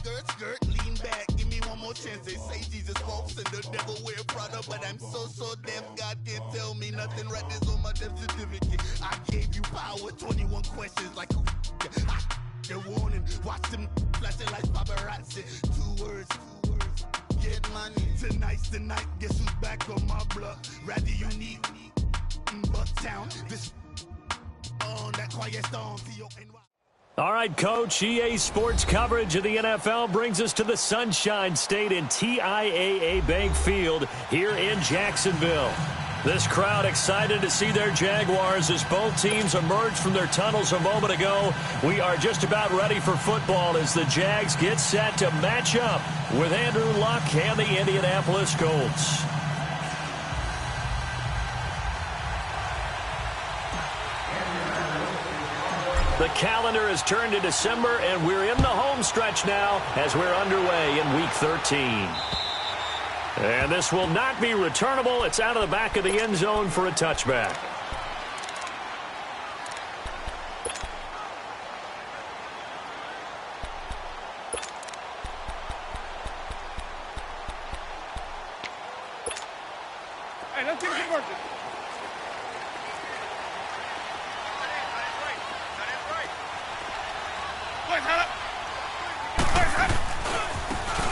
skirt, skirt, lean back, give me one more chance. They say Jesus walks and the devil wear Prada, but I'm so deaf, God can't tell me nothing. Right there's on my death certificate. I gave you power, 21 questions like who the warning, watch them flashing like paparazzi. Two words, get money. Tonight's the night, guess who's back on my block? Rather unique, Bucktown, this on that quiet storm, T-O-N-Y. All right, Coach, EA Sports coverage of the NFL brings us to the Sunshine State in TIAA Bank Field here in Jacksonville. This crowd excited to see their Jaguars as both teams emerged from their tunnels a moment ago. We are just about ready for football as the Jags get set to match up with Andrew Luck and the Indianapolis Colts. The calendar has turned to December, and we're in the home stretch now as we're underway in Week 13. And this will not be returnable. It's out of the back of the end zone for a touchback. Hey, let's get it converted.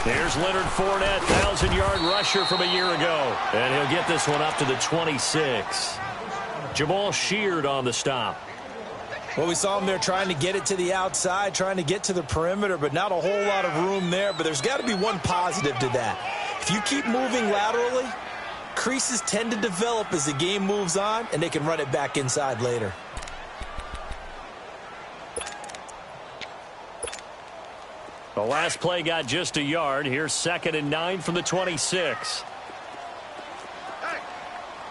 There's Leonard Fournette, 1,000-yard rusher from a year ago. And he'll get this one up to the 26. Jamal Sheard on the stop. Well, we saw him there trying to get it to the outside, trying to get to the perimeter, but not a whole lot of room there. But there's got to be one positive to that. If you keep moving laterally, creases tend to develop as the game moves on, and they can run it back inside later. The last play got just a yard. Here's 2nd and 9 from the 26. Hey,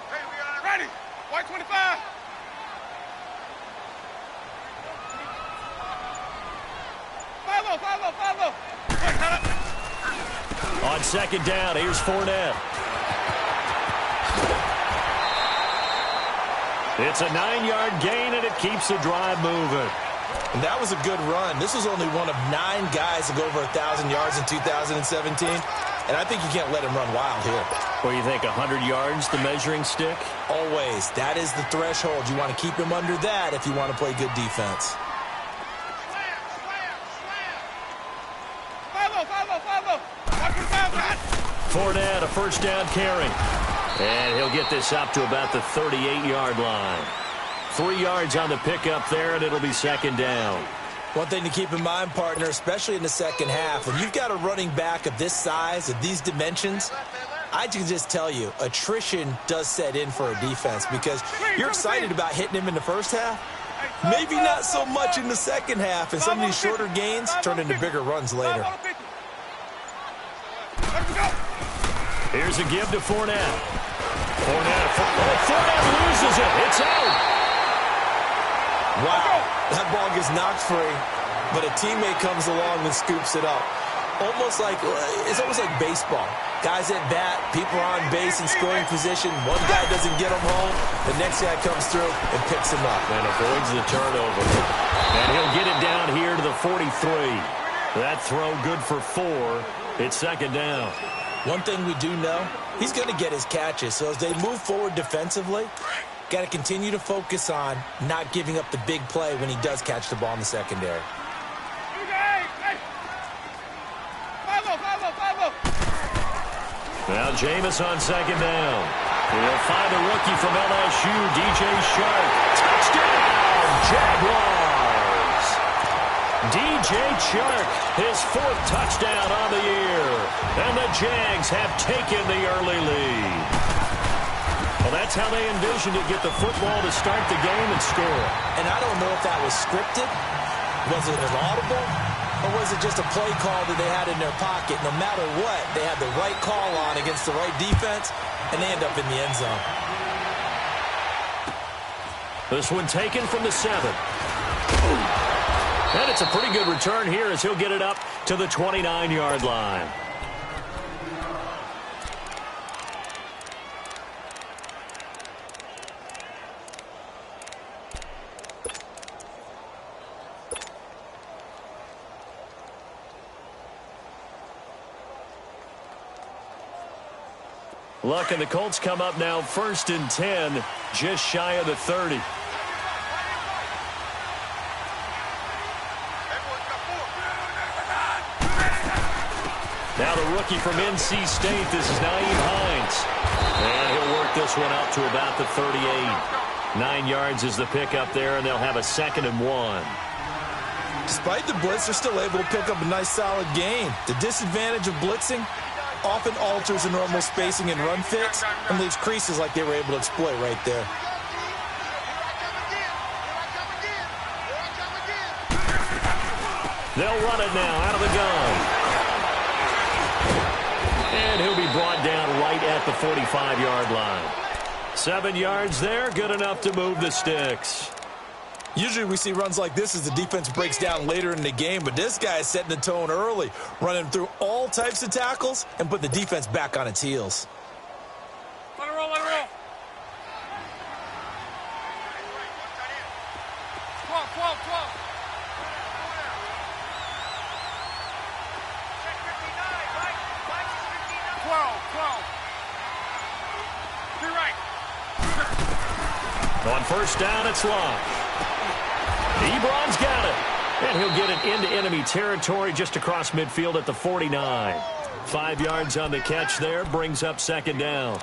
we are ready. White 25. Follow. On 2nd down, here's Fournette. It's a 9-yard gain, and it keeps the drive moving. And that was a good run. This was only one of 9 guys to go over 1,000 yards in 2017. And I think you can't let him run wild here. What do you think, 100 yards, the measuring stick? Always. That is the threshold. You want to keep him under that if you want to play good defense. Follow. Fournette, a first down carry. And he'll get this up to about the 38-yard line. 3 yards on the pickup there, and it'll be 2nd down. One thing to keep in mind, partner, especially in the second half, when you've got a running back of this size, of these dimensions, I can just tell you, attrition does set in for a defense because you're excited about hitting him in the first half. Maybe not so much in the second half, and some of these shorter gains turn into bigger runs later. Here's a give to Fournette. Fournette loses it. It's out. Wow, that ball gets knocked free, but a teammate comes along and scoops it up. It's almost like baseball. Guys at bat, people are on base in scoring position. One guy doesn't get him home. The next guy comes through and picks him up. And avoids the turnover. And he'll get it down here to the 43. That throw good for 4. It's 2nd down. One thing we do know, he's going to get his catches. So as they move forward defensively, got to continue to focus on not giving up the big play when he does catch the ball in the secondary. Follow. Now Jameis on 2nd down. He'll find the rookie from LSU, DJ Shark. Touchdown, Jaguars! DJ Shark, his 4th touchdown on the year. And the Jags have taken the early lead. Well, that's how they envisioned it, get the football to start the game and score. And I don't know if that was scripted. Was it an audible? Or was it just a play call that they had in their pocket? No matter what, they had the right call on against the right defense, and they end up in the end zone. This one taken from the 7. And it's a pretty good return here as he'll get it up to the 29-yard line. Luck and the Colts come up now 1st and 10, just shy of the 30. Now the rookie from NC State, this is Nyheim Hines. And he'll work this one out to about the 38. 9 yards is the pickup there, and they'll have a 2nd and 1. Despite the blitz, they're still able to pick up a nice solid gain. The disadvantage of blitzing often alters the normal spacing and run fits and leaves creases like they were able to exploit right there. They'll run it now out of the gun. And he'll be brought down right at the 45-yard line. 7 yards there, good enough to move the sticks. Usually we see runs like this as the defense breaks down later in the game, but this guy is setting the tone early, running through all types of tackles and putting the defense back on its heels. Let it roll, let it roll. 12, 12, 12. On 1st down, it's Locke. Ebron's got it. And he'll get it into enemy territory just across midfield at the 49. 5 yards on the catch there, brings up 2nd down.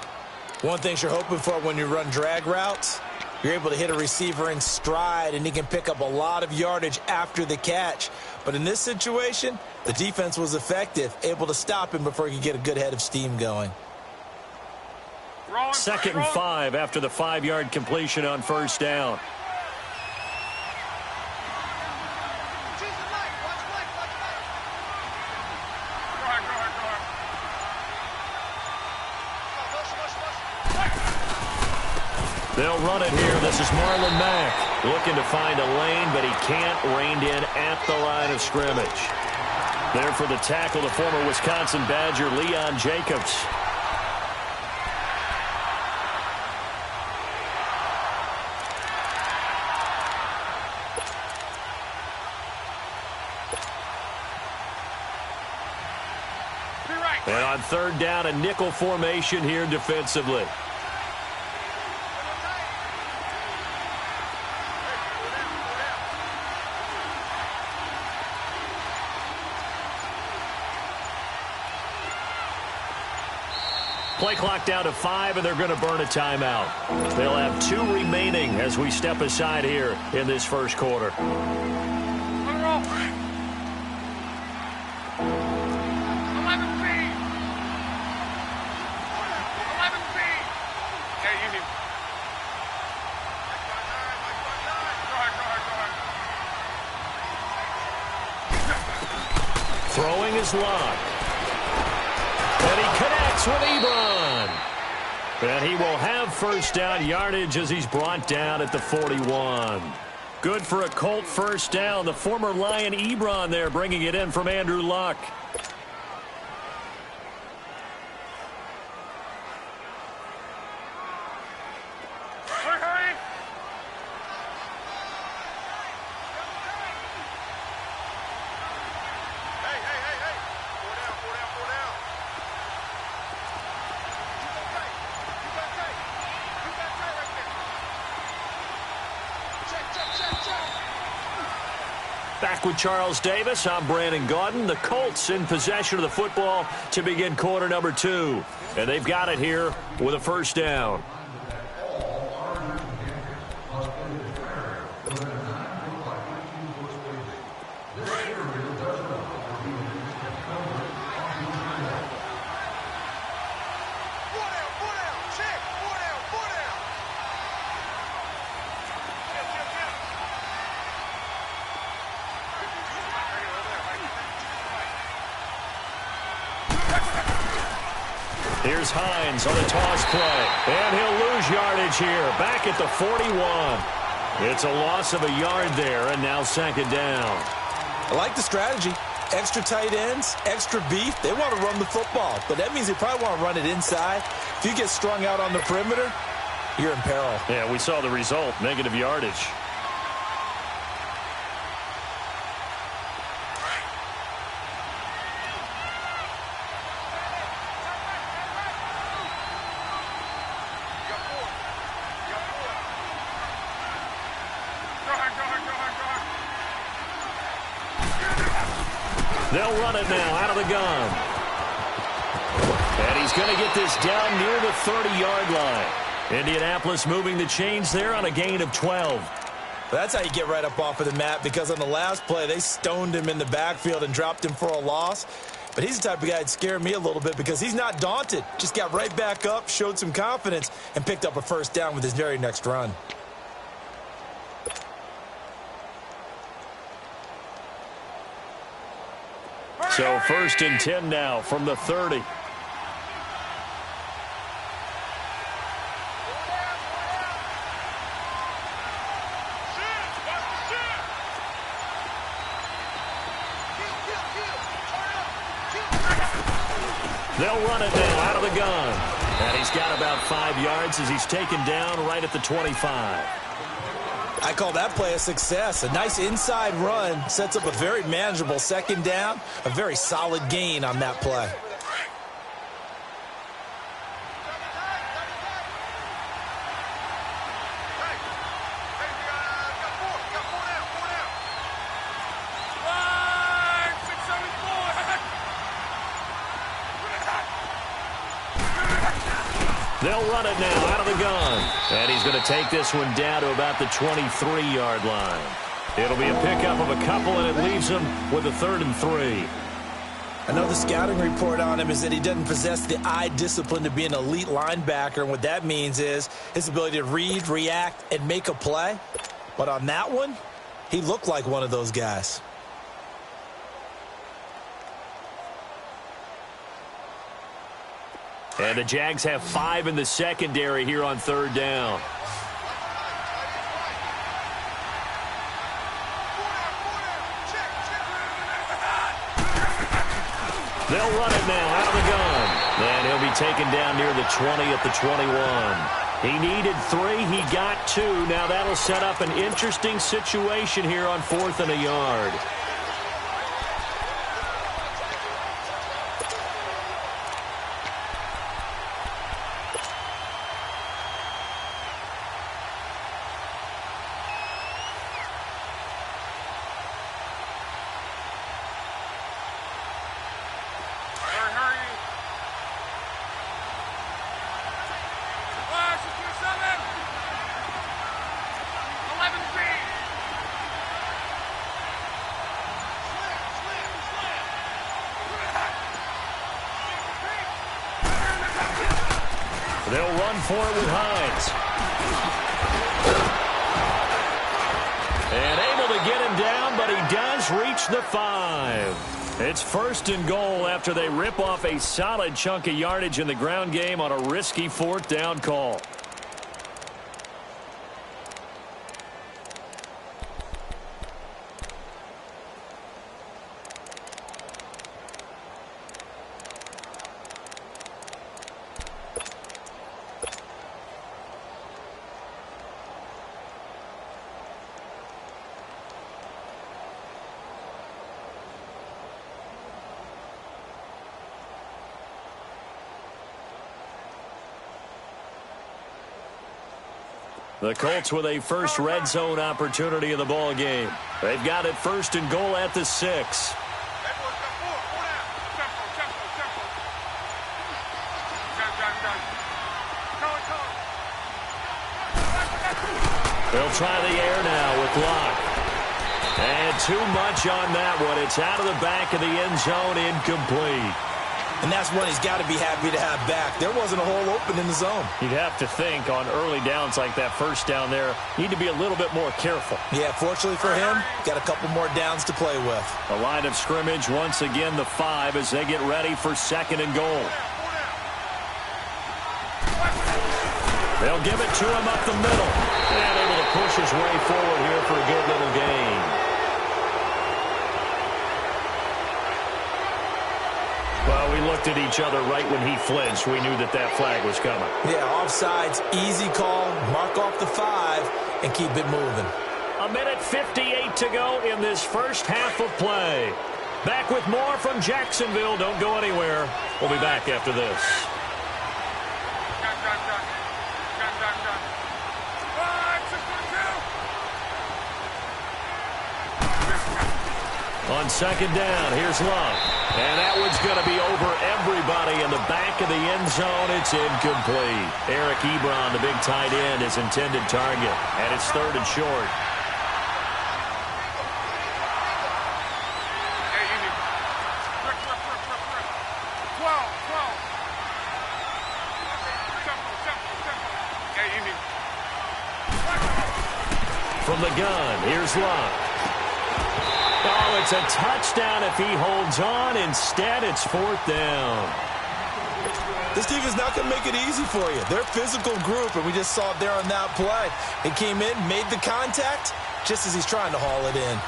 One thing you're hoping for when you run drag routes, you're able to hit a receiver in stride, and he can pick up a lot of yardage after the catch. But in this situation, the defense was effective, able to stop him before he could get a good head of steam going. 2nd and 5 after the 5-yard completion on 1st down. They'll run it here. This is Marlon Mack looking to find a lane, but he can't. Reined in at the line of scrimmage. There for the tackle, the former Wisconsin Badger, Leon Jacobs. And on 3rd down, a nickel formation here defensively. Play clock down to 5, and they're going to burn a timeout. They'll have 2 remaining as we step aside here in this 1st quarter. Throwing is Locke. And he connects with Ebron. And he will have 1st down yardage as he's brought down at the 41. Good for a Colt 1st down. The former Lion Ebron there bringing it in from Andrew Luck. Back with Charles Davis, I'm Brandon Gaudin. The Colts in possession of the football to begin quarter number 2. And they've got it here with a 1st down. Here's Hines on the toss play. And he'll lose yardage here. Back at the 41. It's a loss of a yard there, and now 2nd down. I like the strategy. Extra tight ends, extra beef. They want to run the football, but that means they probably want to run it inside. If you get strung out on the perimeter, you're in peril. Yeah, we saw the result, negative yardage. They'll run it now out of the gun. And he's going to get this down near the 30-yard line. Indianapolis moving the chains there on a gain of 12. That's how you get right up off of the mat, because on the last play, they stoned him in the backfield and dropped him for a loss. But he's the type of guy that scared me a little bit because he's not daunted. Just got right back up, showed some confidence, and picked up a first down with his very next run. So 1st and 10 now from the 30. They'll run it now out of the gun. And he's got about 5 yards as he's taken down right at the 25. I call that play a success. A nice inside run sets up a very manageable 2nd down. A very solid gain on that play. They'll run it now out of the gun. And he's going to take this one down to about the 23-yard line. It'll be a pickup of a couple, and it leaves him with a 3rd and 3. I know the scouting report on him is that he doesn't possess the eye discipline to be an elite linebacker. And what that means is his ability to read, react, and make a play. But on that one, he looked like one of those guys. And the Jags have 5 in the secondary here on 3rd down. They'll run it now out of the gun. And he'll be taken down near the 20 at the 21. He needed 3. He got 2. Now that'll set up an interesting situation here on 4th and a yard. They'll run for it with Hines. And able to get him down, but he does reach the 5. It's 1st and goal after they rip off a solid chunk of yardage in the ground game on a risky 4th down call. The Colts with a first red zone opportunity in the ball game. They've got it 1st and goal at the 6. They'll try the air now with Locke. And too much on that one. It's out of the back of the end zone, incomplete. And that's one he's got to be happy to have back. There wasn't a hole open in the zone. You'd have to think on early downs like that 1st down there, need to be a little bit more careful. Yeah, fortunately for him, got a couple more downs to play with. The line of scrimmage, once again, the 5 as they get ready for 2nd and goal. They'll give it to him up the middle. And able to push his way forward here for a good little gain. Well, we looked at each other right when he flinched. We knew that that flag was coming. Yeah, offsides, easy call, mark off the 5, and keep it moving. 1:58 to go in this first half of play. Back with more from Jacksonville. Don't go anywhere. We'll be back after this. On second down, here's Love. And that one's going to be over everybody in the back of the end zone. It's incomplete. Eric Ebron, the big tight end, his intended target. And it's 3rd and short. From the gun, here's Love. Oh, it's a touchdown if he holds on. Instead, it's 4th down. This defense is not going to make it easy for you. They're a physical group, and we just saw it there on that play. He came in, made the contact, just as he's trying to haul it in.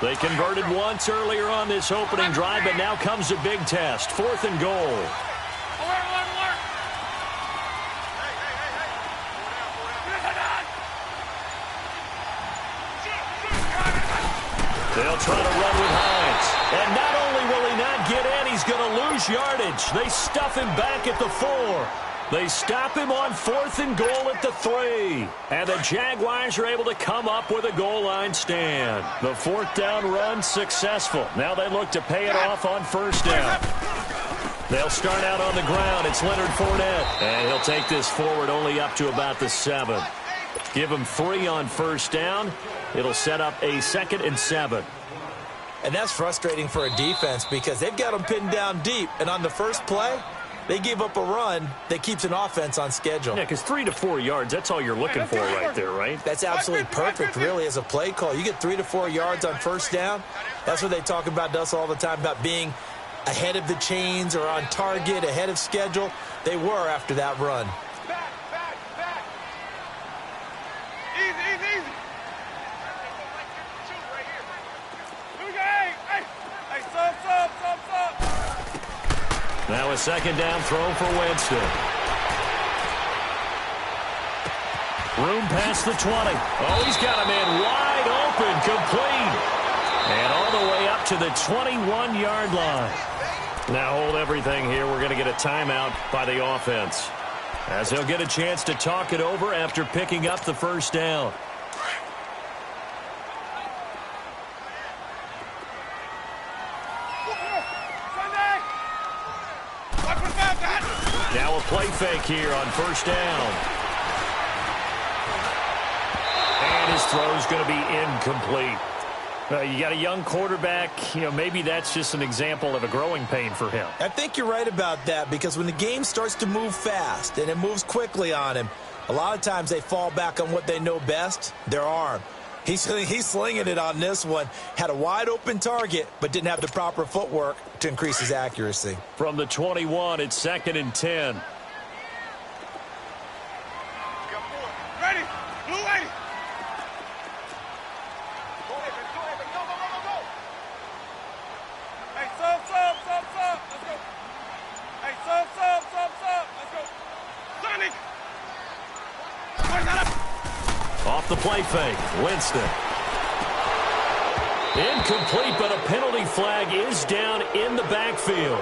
They converted once earlier on this opening drive, but now comes a big test. 4th and goal. Alert. They'll try to run with Hines. And not only will he not get in, he's going to lose yardage. They stuff him back at the 4. They stop him on 4th and goal at the 3. And the Jaguars are able to come up with a goal line stand. The 4th down run successful. Now they look to pay it off on 1st down. They'll start out on the ground. It's Leonard Fournette. And he'll take this forward only up to about the 7. Give him 3 on 1st down. It'll set up a 2nd and 7. And that's frustrating for a defense because they've got them pinned down deep. And on the first play, they gave up a run that keeps an offense on schedule. Yeah, because 3 to 4 yards, that's all you're looking for right there, right? That's absolutely perfect, really, as a play call. You get 3 to 4 yards on 1st down. That's what they talk about to us all the time, about being ahead of the chains or on target, ahead of schedule. They were after that run. Back. Easy. Here we go. Hey, sub. Now a 2nd down throw for Winston. Room past the 20. Oh, he's got him in wide open, complete. And all the way up to the 21-yard line. Now hold everything here. We're going to get a timeout by the offense, as they'll get a chance to talk it over after picking up the 1st down. Now a play fake here on 1st down. And his throw's going to be incomplete. You got a young quarterback. Maybe that's just an example of a growing pain for him. I think you're right about that, because when the game starts to move fast and it moves quickly on him, a lot of times they fall back on what they know best, their arm. He's slinging it on this one. Had a wide-open target, but didn't have the proper footwork to increase his accuracy. From the 21, it's 2nd and 10. Ready. Blue lady. Go. Hey, sub. Let's go. Hey, sub. Let's go. Sonic. Off the play fake, Winston. Incomplete, but a penalty flag is down in the backfield.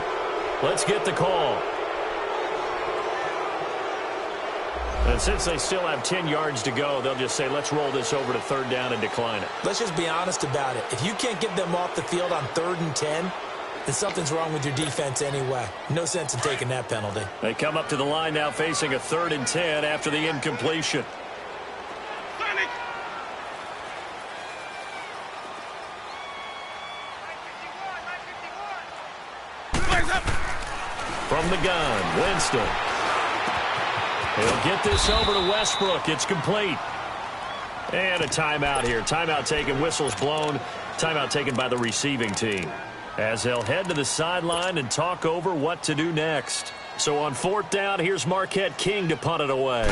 Let's get the call. And since they still have 10 yards to go, they'll just say, let's roll this over to 3rd down and decline it. Let's just be honest about it. If you can't get them off the field on 3rd and 10, then something's wrong with your defense anyway. No sense in taking that penalty. They come up to the line now facing a 3rd and 10 after the incompletion. From the gun, Winston. He'll get this over to Westbrook. It's complete. And a timeout here. Timeout taken, whistles blown. Timeout taken by the receiving team, as they'll head to the sideline and talk over what to do next. So on 4th down, here's Marquette King to punt it away.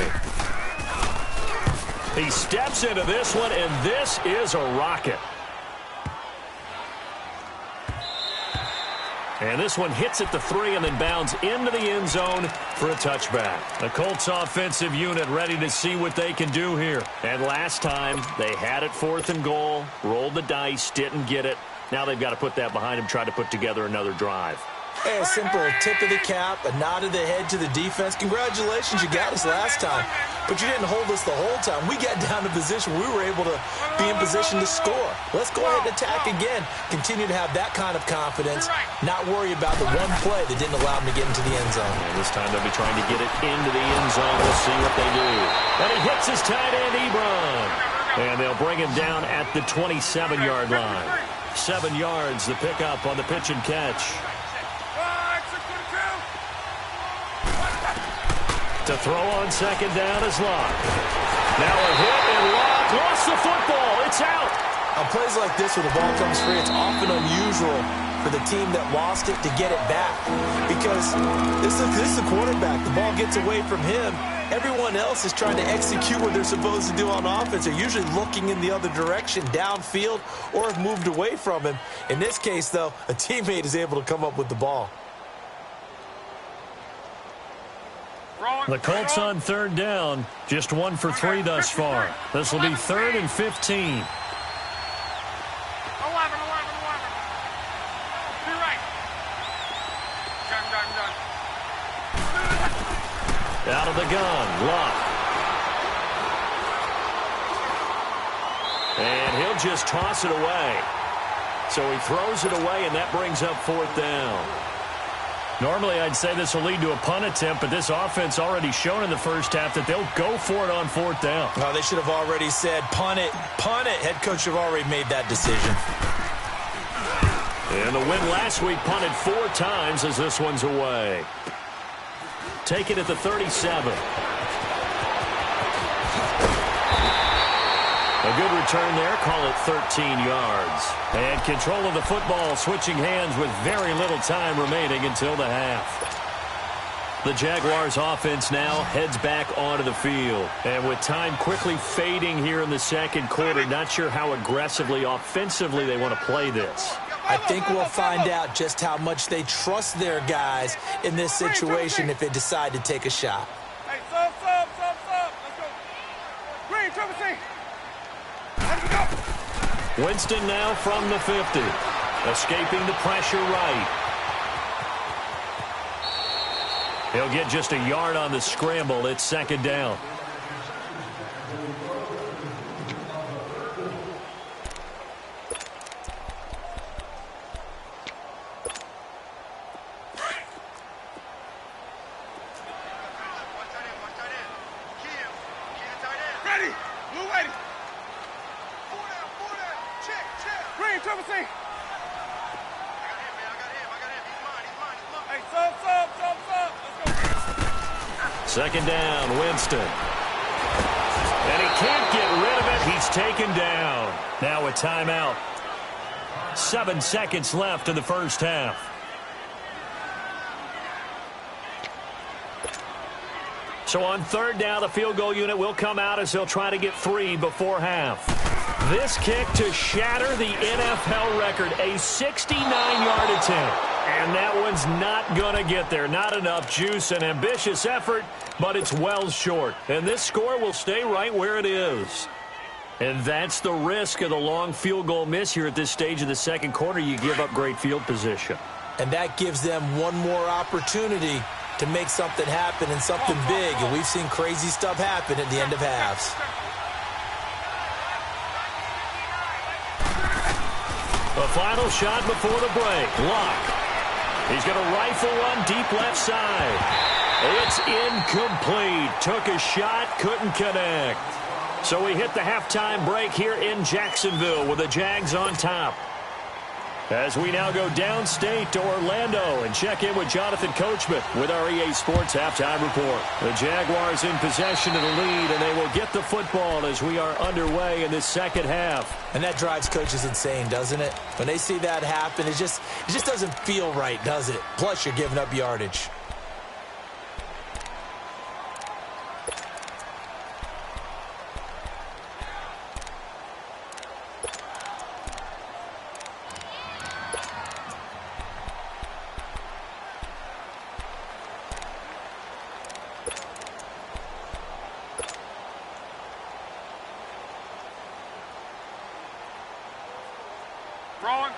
He steps into this one, and this is a rocket. And this one hits at the 3 and then bounds into the end zone for a touchback. The Colts offensive unit ready to see what they can do here. And last time, they had it 4th and goal, rolled the dice, didn't get it. Now they've got to put that behind them, try to put together another drive. Hey, a simple tip of the cap, a nod of the head to the defense. Congratulations, you got us last time. But you didn't hold us the whole time. We got down to position where we were able to be in position to score. Let's go ahead and attack again. Continue to have that kind of confidence, not worry about the one play that didn't allow them to get into the end zone. And this time they'll be trying to get it into the end zone. We'll see what they do. And he hits his tight end, Ebron. And they'll bring him down at the 27-yard line. 7 yards, the pickup on the pitch and catch. To throw on second down is Locke. Now a hit, and Locke lost the football. It's out. On plays like this where the ball comes free, it's often unusual for the team that lost it to get it back. Because this is the quarterback. The ball gets away from him. Everyone else is trying to execute what they're supposed to do on offense. They're usually looking in the other direction, downfield, or have moved away from him. In this case, though, a teammate is able to come up with the ball. The Colts on third down, just 1 for 3 thus far. This will be 3rd and 15. 11. You're right. Done. Out of the gun, Locke. And he'll just toss it away. So he throws it away, and that brings up 4th down. Normally, I'd say this will lead to a punt attempt, but this offense already shown in the first half that they'll go for it on 4th down. No, they should have already said, punt it, punt it. Head coach have already made that decision. And the win last week punted 4 times as this one's away. Take it at the 37. A good return there, call it 13 yards. And control of the football, switching hands with very little time remaining until the half. The Jaguars offense now heads back onto the field. And with time quickly fading here in the second quarter, not sure how aggressively, offensively they want to play this. I think we'll find out just how much they trust their guys in this situation if they decide to take a shot. Hey, sub. Let's go. Green, triple C. Let's go. Winston now from the 50. Escaping the pressure right. He'll get just a yard on the scramble. It's 2nd down. Ready. Blue ready. Green, triple C. Hey, sub. Let's go. 2nd down, Winston. And he can't get rid of it. He's taken down. Now a timeout. 7 seconds left in the first half. So on 3rd down, the field goal unit will come out as they'll try to get 3 before half. This kick to shatter the NFL record, a 69-yard attempt. And that one's not going to get there. Not enough juice, an ambitious effort, but it's well short. And this score will stay right where it is. And that's the risk of the long field goal miss here at this stage of the second quarter. You give up great field position. And that gives them one more opportunity to make something happen and something big. And we've seen crazy stuff happen at the end of halves. The final shot before the break. Locke. He's going to rifle one deep left side. It's incomplete. Took a shot, couldn't connect. So we hit the halftime break here in Jacksonville with the Jags on top. As we now go downstate to Orlando and check in with Jonathan Coachman with our EA Sports Halftime Report. The Jaguars in possession of the lead, and they will get the football as we are underway in this second half. And that drives coaches insane, doesn't it? When they see that happen, it just doesn't feel right, does it? Plus, you're giving up yardage. Throwing.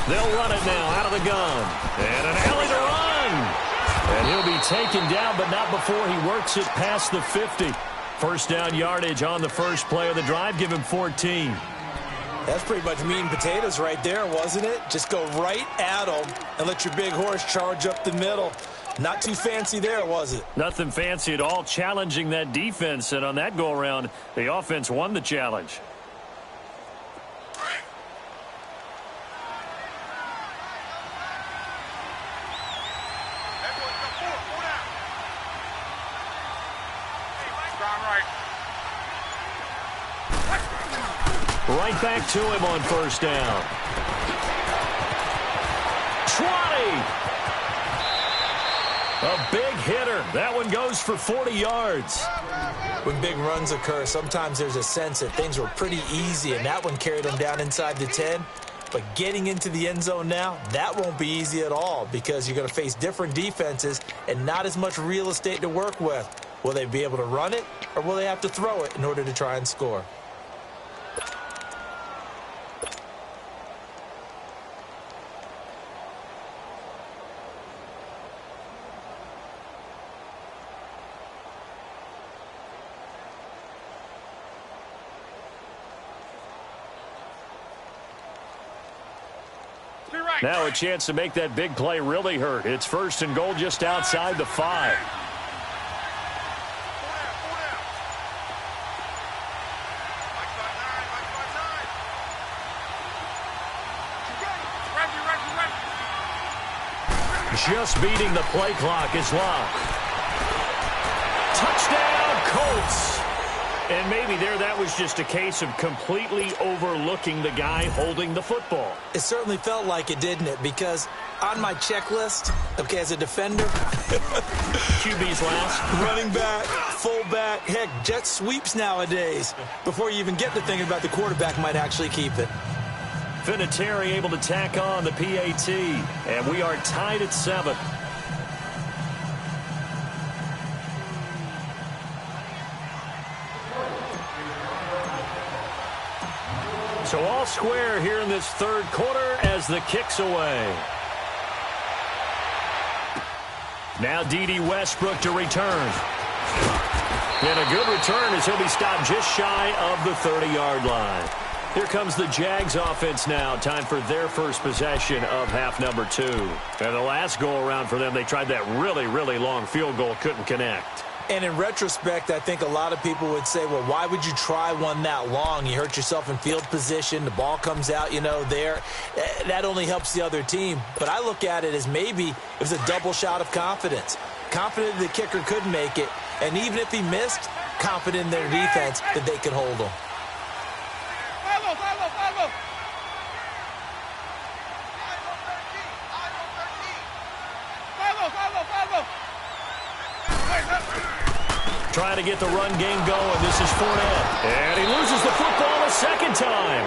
They'll run it now out of the gun. And an alley to run. And he'll be taken down, but not before he works it past the 50. First down yardage on the first play of the drive. Give him 14. That's pretty much meat and potatoes right there, wasn't it? Just go right at them and let your big horse charge up the middle. Not too fancy there, was it? Nothing fancy at all, challenging that defense. And on that go-around, the offense won the challenge. Right back to him on first down. 20. A big hitter. That one goes for 40 yards. When big runs occur, sometimes there's a sense that things were pretty easy, and that one carried them down inside the 10. But getting into the end zone now, that won't be easy at all because you're going to face different defenses and not as much real estate to work with. Will they be able to run it, or will they have to throw it in order to try and score? Now a chance to make that big play really hurt. It's first and goal just outside the 5. Just beating the play clock is Locke. Touchdown, Colts. And maybe there that was just a case of completely overlooking the guy holding the football. It certainly felt like it, didn't it? Because on my checklist, okay, as a defender, QB's last. Running back, fullback, heck, jet sweeps nowadays. Before you even get to thinking about the quarterback might actually keep it. Vinatieri able to tack on the PAT. And we are tied at 7. So all square here in this third quarter as the kick's away. Now D.D. Westbrook to return. And a good return as he'll be stopped just shy of the 30-yard line. Here comes the Jags offense now. Time for their first possession of half number 2. And the last go-around for them, they tried that really, really long field goal, couldn't connect. And in retrospect, I think a lot of people would say, well, why would you try one that long? You hurt yourself in field position. The ball comes out, there. That only helps the other team. But I look at it as maybe it was a double shot of confidence. Confident the kicker could make it. And even if he missed, confident in their defense that they could hold him. Trying to get the run game going. This is Fournette. And he loses the football a second time.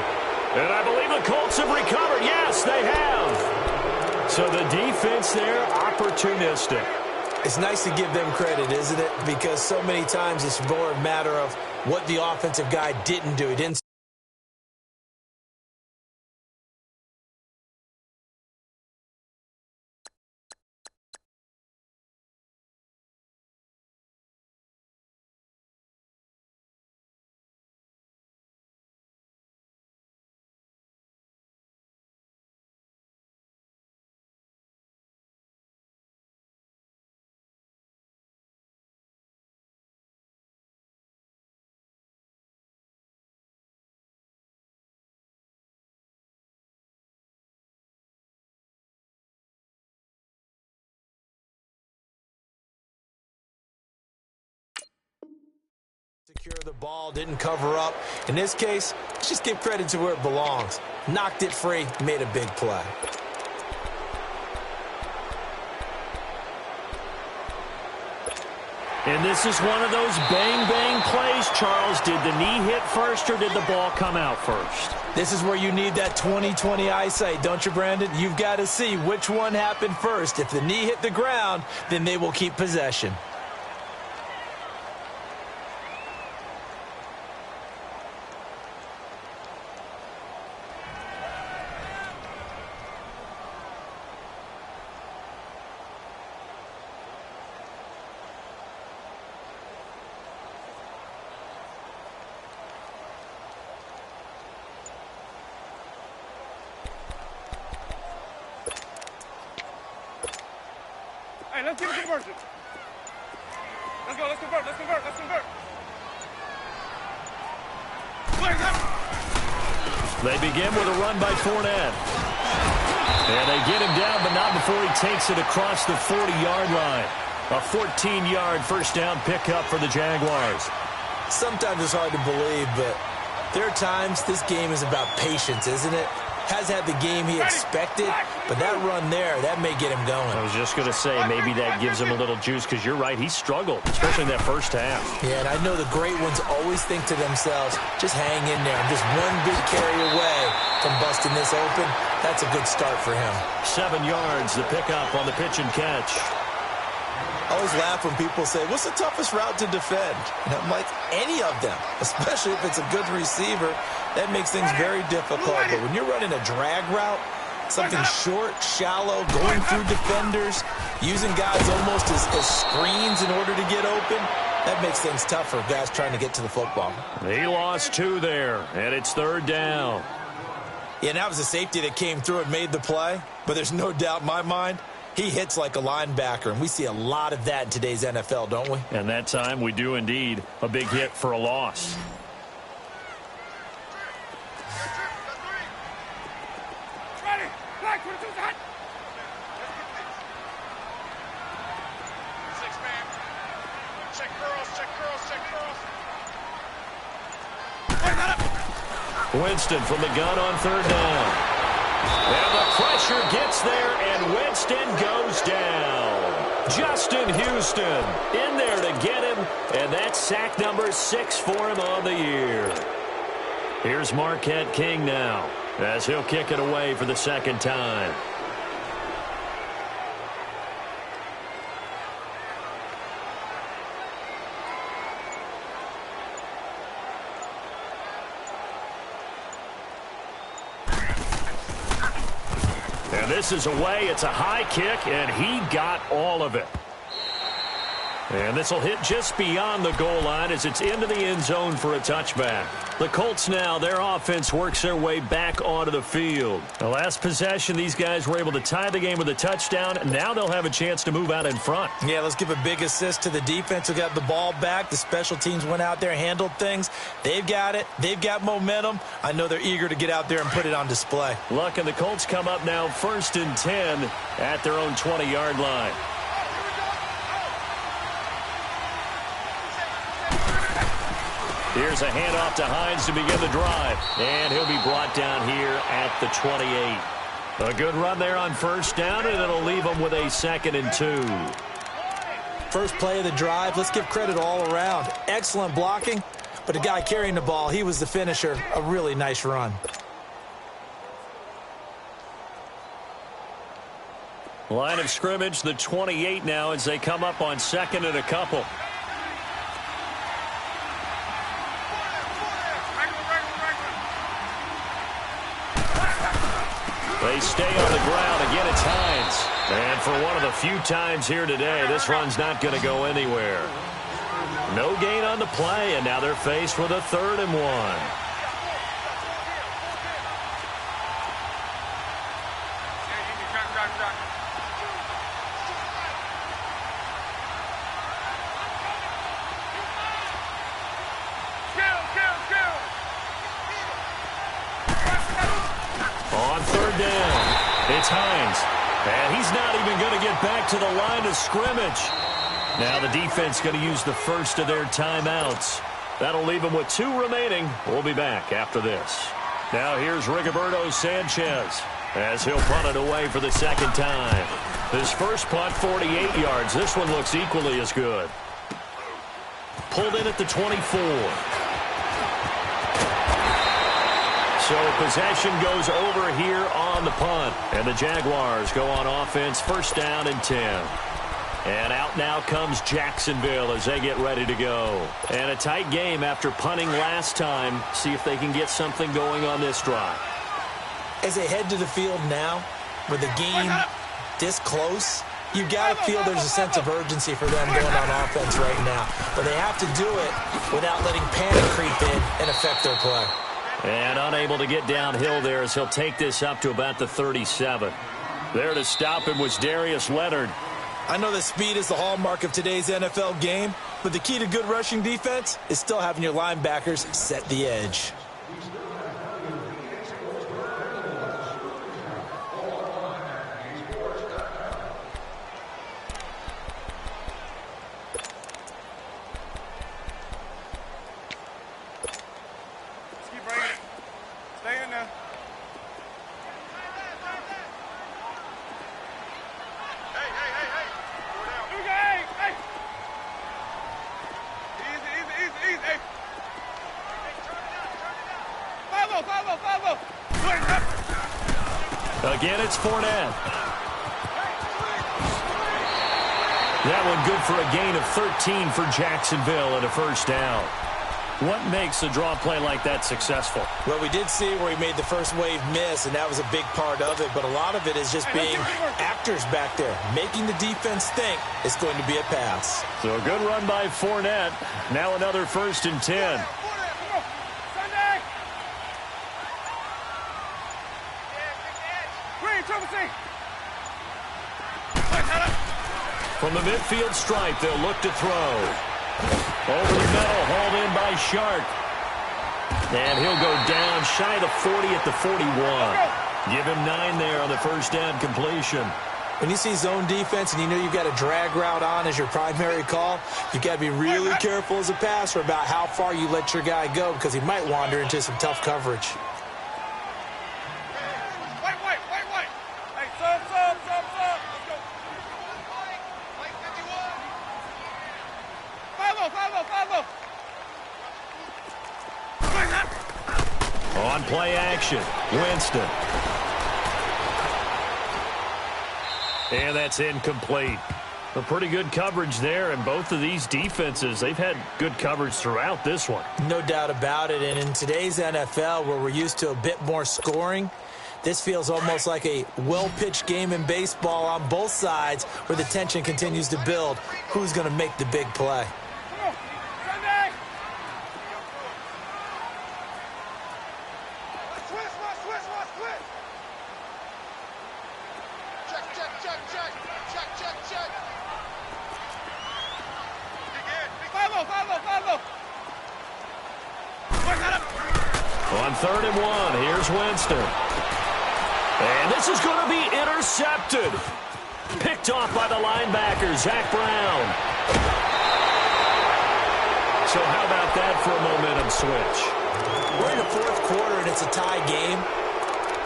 And I believe the Colts have recovered. Yes, they have. So the defense there, opportunistic. It's nice to give them credit, isn't it? Because so many times it's more a matter of what the offensive guy didn't do. He didn't. Secure the ball, didn't cover up. In this case, let's just give credit to where it belongs. Knocked it free, made a big play. And this is one of those bang-bang plays, Charles. Did the knee hit first or did the ball come out first? This is where you need that 20/20 eyesight, don't you, Brandon? You've got to see which one happened first. If the knee hit the ground, then they will keep possession. Hey, let's get a conversion. Let's go, let's convert, let's convert, let's convert. They begin with a run by Fournette. And they get him down, but not before he takes it across the 40-yard line. A 14-yard first down pickup for the Jaguars. Sometimes it's hard to believe, but there are times this game is about patience, isn't it? Has had the game he expected, but that run there, that may get him going. I was just going to say, maybe that gives him a little juice, because you're right, he struggled, especially in that first half. Yeah, and I know the great ones always think to themselves, just hang in there. I'm just one big carry away from busting this open. That's a good start for him. 7 yards, the pickup on the pitch and catch. I always laugh when people say, what's the toughest route to defend? And I'm like, any of them, especially if it's a good receiver. That makes things very difficult. But when you're running a drag route, something short, shallow, going through defenders, using guys almost as screens in order to get open, that makes things tough for guys trying to get to the football. He lost 2 there, and it's 3rd down. Yeah, and that was a safety that came through and made the play. But there's no doubt in my mind, he hits like a linebacker, and we see a lot of that in today's NFL, don't we? And that time we do indeed. A big hit for a loss. Ready, black 22's hot. 6-man. Check curls, check curls, check curls. Winston from the gun on 3rd down. And the pressure gets there, and Winston goes down. Justin Houston in there to get him, and that's sack number 6 for him on the year. Here's Marquette King now, as he'll kick it away for the 2nd time. And this is away. It's a high kick, and he got all of it. And this will hit just beyond the goal line as it's into the end zone for a touchback. The Colts now, their offense works their way back onto the field. The last possession, these guys were able to tie the game with a touchdown. Now they'll have a chance to move out in front. Yeah, let's give a big assist to the defense who got the ball back. The special teams went out there, handled things. They've got it. They've got momentum. I know they're eager to get out there and put it on display. Luck, and the Colts come up now 1st and 10 at their own 20-yard line. Here's a handoff to Hines to begin the drive. And he'll be brought down here at the 28. A good run there on 1st down, and it'll leave him with a 2nd and 2. First play of the drive, let's give credit all around. Excellent blocking, but the guy carrying the ball, he was the finisher. A really nice run. Line of scrimmage, the 28 now as they come up on 2nd and a couple. They stay on the ground. Again, it's Hines. And for one of the few times here today, this run's not going to go anywhere. No gain on the play, and now they're faced with a 3rd and 1. On 3rd down, it's Hines. And he's not even going to get back to the line of scrimmage. Now the defense going to use the first of their timeouts. That'll leave them with 2 remaining. We'll be back after this. Now here's Rigoberto Sanchez as he'll punt it away for the 2nd time. His first punt, 48 yards. This one looks equally as good. Pulled in at the 24. So possession goes over here on the punt. And the Jaguars go on offense, 1st down and 10. And out now comes Jacksonville as they get ready to go. And a tight game after punting last time. See if they can get something going on this drive. As they head to the field now, with the game this close, you've got to feel there's a sense of urgency for them going on offense right now. But they have to do it without letting panic creep in and affect their play. And unable to get downhill there as he'll take this up to about the 37. There to stop him was Darius Leonard. I know that speed is the hallmark of today's NFL game, but the key to good rushing defense is still having your linebackers set the edge. Keep bringing it. Stay in there. Again, it's Fournette. That one good for a gain of 13 for Jacksonville and a first down. What makes a draw play like that successful? Well, we did see where he made the first wave miss, and that was a big part of it. But a lot of it is just being actors back there, making the defense think it's going to be a pass. So a good run by Fournette. Now another 1st and 10. From the midfield stripe, they'll look to throw. Over the middle, hauled in by Shark. And he'll go down shy of the 40 at the 41. Give him 9 there on the first down completion. When you see zone defense and you know you've got a drag route on as your primary call, you've got to be really careful as a passer about how far you let your guy go because he might wander into some tough coverage. On play action, Winston. And that's incomplete. A pretty good coverage there, and both of these defenses, they've had good coverage throughout this one. No doubt about it, and in today's NFL, where we're used to a bit more scoring, this feels almost like a well-pitched game in baseball on both sides where the tension continues to build. Who's going to make the big play? On 3rd and 1, here's Winston. And this is going to be intercepted. Picked off by the linebacker, Zach Brown. So how about that for a momentum switch? We're in the 4th quarter and it's a tie game.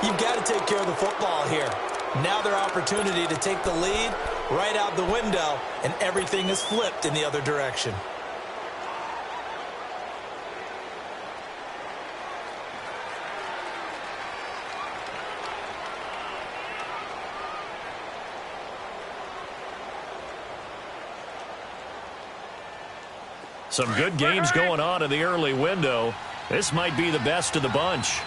You've got to take care of the football here. Now their opportunity to take the lead right out the window, and everything is flipped in the other direction. Some good games going on in the early window. This might be the best of the bunch.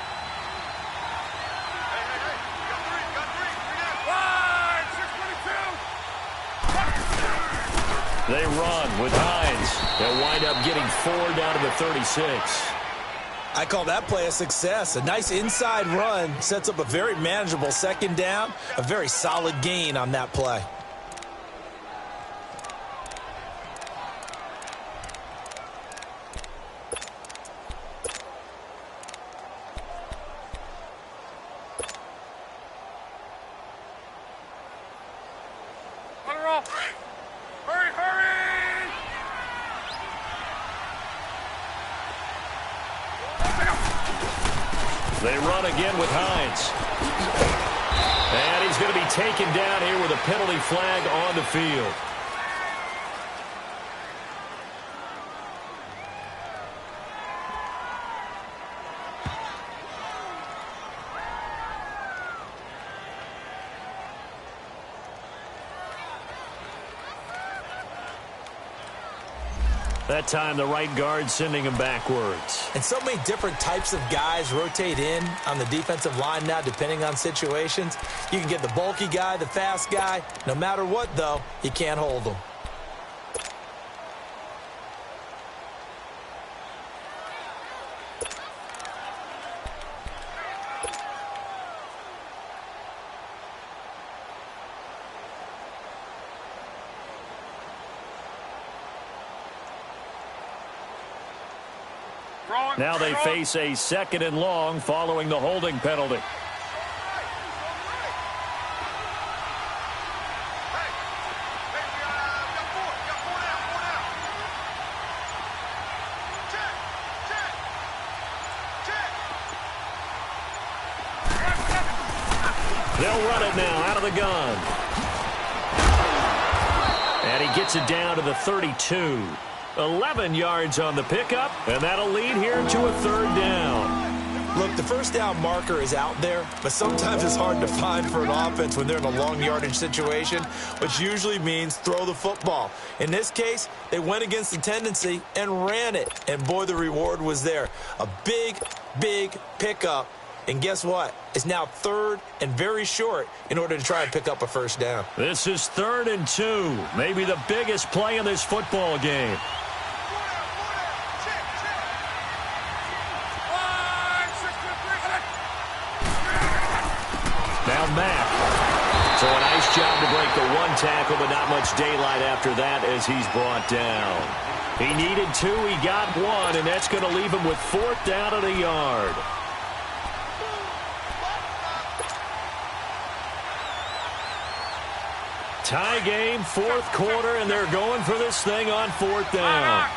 They run with Hines. They'll wind up getting 4 down to the 36. I call that play a success. A nice inside run sets up a very manageable 2nd down. A very solid gain on that play. They run again with Hines. And he's going to be taken down here with a penalty flag on the field. That time, the right guard sending him backwards. And so many different types of guys rotate in on the defensive line now, depending on situations. You can get the bulky guy, the fast guy. No matter what, though, you can't hold them. Now they face a 2nd and long following the holding penalty. They'll run it now out of the gun. And he gets it down to the 32. 11 yards on the pickup, and that'll lead here to a 3rd down. Look, the first down marker is out there, but sometimes it's hard to find for an offense when they're in a long yardage situation, which usually means throw the football. In this case, they went against the tendency and ran it, and boy, the reward was there. A big, big pickup. And guess what? It's now 3rd and very short in order to try and pick up a 1st down. This is 3rd and 2. Maybe the biggest play in this football game. Now Mack. So a nice job to break the 1 tackle, but not much daylight after that as he's brought down. He needed 2. He got 1, and that's going to leave him with 4th down at a yard. Tie game, 4th quarter, and they're going for this thing on 4th down.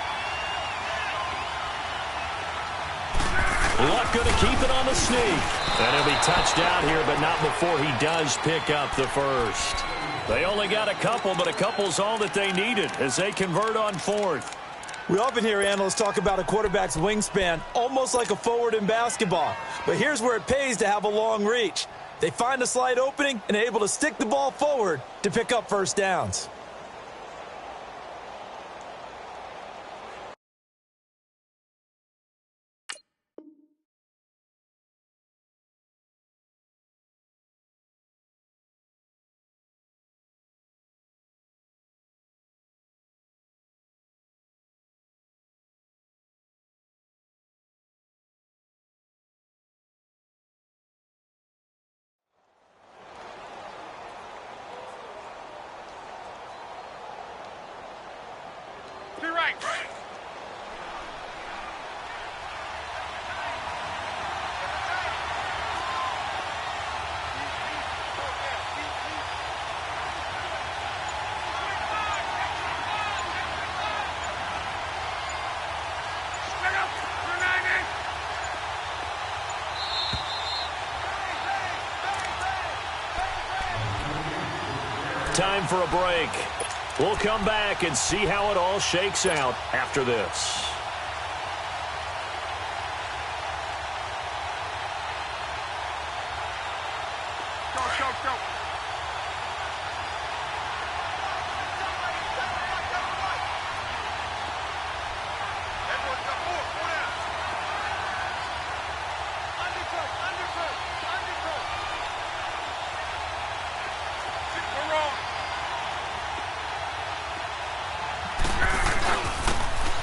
Luck going to keep it on the sneak. And he'll be touched out here, but not before he does pick up the 1st. They only got a couple, but a couple's all that they needed as they convert on 4th. We often hear analysts talk about a quarterback's wingspan, almost like a forward in basketball. But here's where it pays to have a long reach. They find a slight opening and are able to stick the ball forward to pick up 1st downs. Time for a break. We'll come back and see how it all shakes out after this. Go.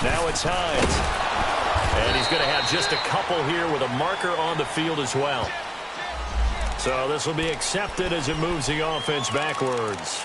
Now it's Hines. And he's going to have just a couple here with a marker on the field as well. So this will be accepted as it moves the offense backwards.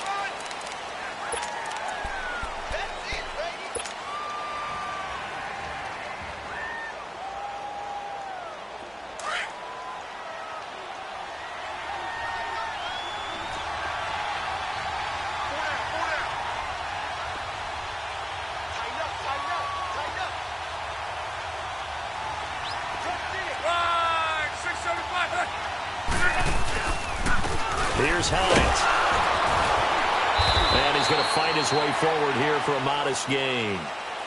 Here's Hines. And he's going to fight his way forward here for a modest gain.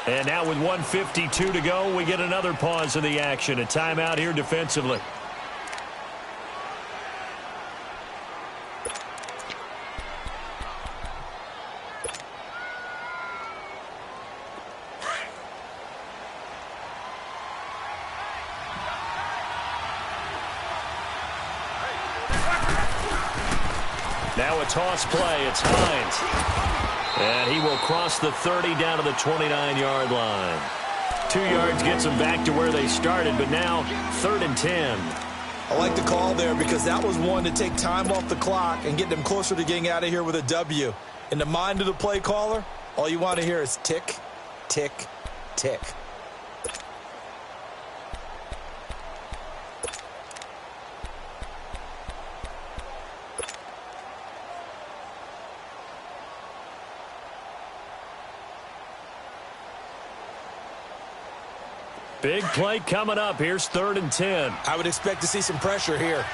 And now with 1:52 to go, we get another pause in the action. A timeout here defensively. Now a toss play. It's Hines. And he will cross the 30 down to the 29-yard line. 2 yards gets them back to where they started, but now 3rd and 10. I like the call there because that was one to take time off the clock and get them closer to getting out of here with a W. In the mind of the play caller, all you want to hear is tick, tick, tick. Big play coming up. Here's 3rd and 10. I would expect to see some pressure here.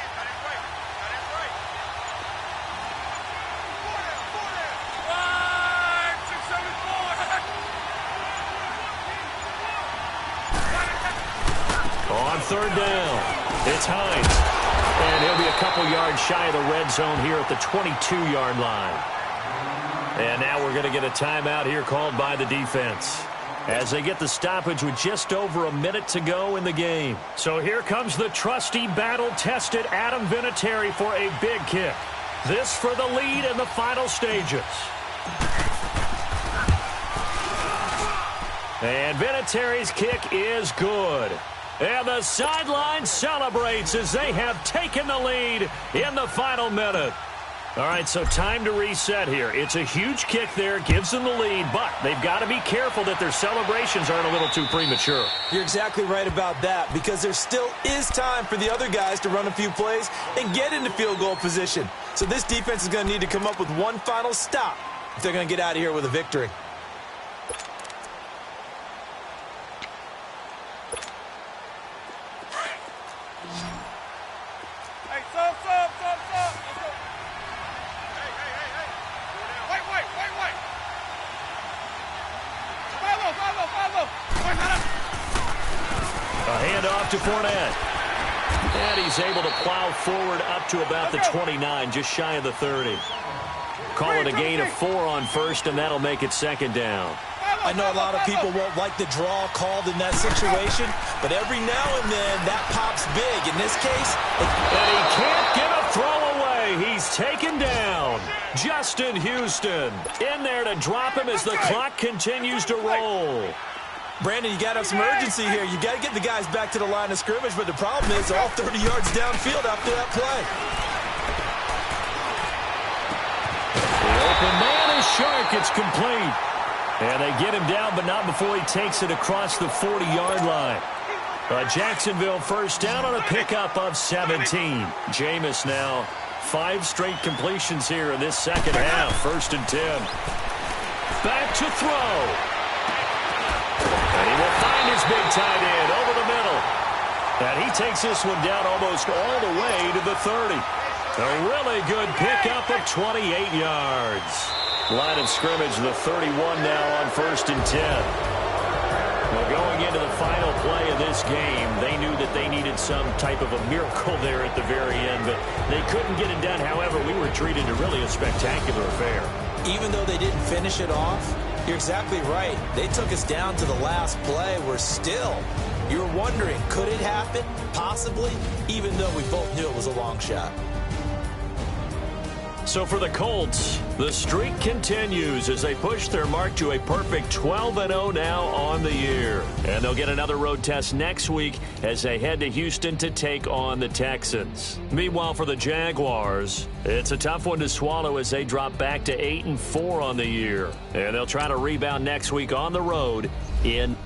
On 3rd down, it's Hines. And he'll be a couple yards shy of the red zone here at the 22-yard line. And now we're going to get a timeout here called by the defense as they get the stoppage with just over a minute to go in the game. So here comes the trusty, battle-tested Adam Vinatieri for a big kick. This for the lead in the final stages. And Vinatieri's kick is good. And the sideline celebrates as they have taken the lead in the final minute. All right, so time to reset here. It's a huge kick there, gives them the lead, but they've got to be careful that their celebrations aren't a little too premature. You're exactly right about that, because there still is time for the other guys to run a few plays and get into field goal position. So this defense is going to need to come up with one final stop if they're going to get out of here with a victory. A handoff to Fournette. And he's able to plow forward up to about the 29, just shy of the 30. Call it a gain of 4 on 1st, and that'll make it 2nd down. I know a lot of people won't like the draw called in that situation, but every now and then that pops big. In this case, and he can't get a throw away. He's taken down. Justin Houston in there to drop him as the clock continues to roll. Brandon, you got to have some urgency here. You got to get the guys back to the line of scrimmage, but the problem is all 30 yards downfield after that play. The open man is Shark. It's complete. And they get him down, but not before he takes it across the 40-yard line. Jacksonville 1st down on a pickup of 17. Jameis now 5 straight completions here in this 2nd half. 1st and 10. Back to throw. And he will find his big tight end over the middle. And he takes this one down almost all the way to the 30. A really good pickup of 28 yards. Line of scrimmage, the 31 now on 1st and 10. Well, going into the final play of this game, they knew that they needed some type of a miracle there at the very end, but they couldn't get it done. However, we were treated to really a spectacular affair. Even though they didn't finish it off, you're exactly right. They took us down to the last play. We're still, you're wondering, could it happen? Possibly, even though we both knew it was a long shot. So for the Colts, the streak continues as they push their mark to a perfect 12-0 now on the year. And they'll get another road test next week as they head to Houston to take on the Texans. Meanwhile, for the Jaguars, it's a tough one to swallow as they drop back to 8-4 on the year. And they'll try to rebound next week on the road in